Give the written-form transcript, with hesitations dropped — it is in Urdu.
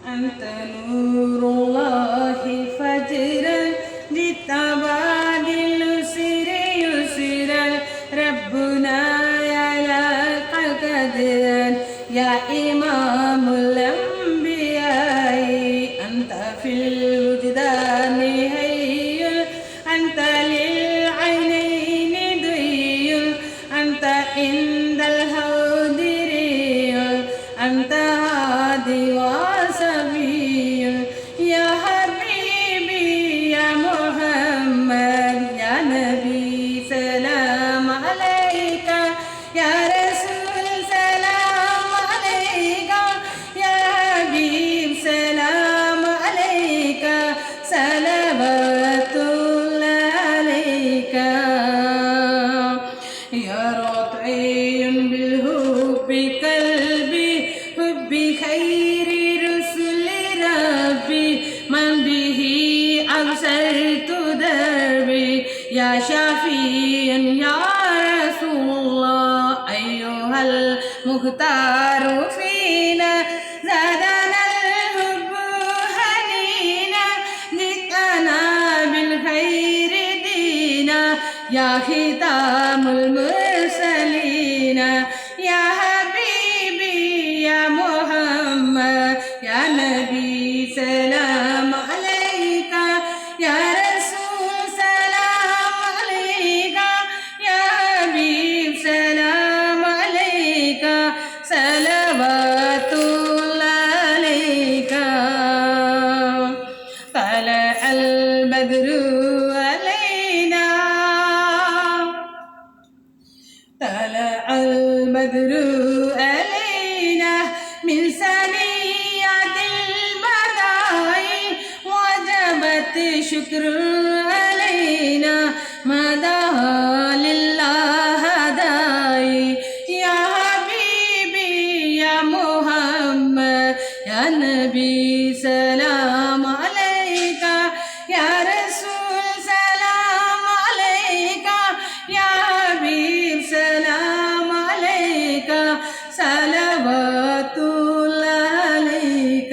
أنت نور الله فجرا للتبادل اليسر يسرا ربنا يلاك قدرا يا إمام الأنبياء أنت في الوجدان هي أنت للعينين ضي أنت عند الهود ري أنت هادي وسبي يا حبيبي يا محمد يا نبي سلام عليك يا رسول سلام عليك يا حبيب سلام عليك صلوات الله عليك يا رطعي بالحب قلبي حب خير رسل ربي من به أبصرت دربي يا شفيع يا رسول الله أيها المختار فينا زادنا الحب حنينا جئتنا بالخير دينا يا ختام المرسلين يا حبيبي يا محمد يا نبي سلام عليك يا رسول سلام عليك يا حبيب سلام عليك صلوات الله عليك طلع البدر علينا طلع البدر علينا من ثنيات البداء وجبت شكر علينا مدى لله داعي يا حبيبي يا محمد يا نبي سلام عليك يا رسول سلام عليك يا حبيب سلام عليك صلوات الله عليك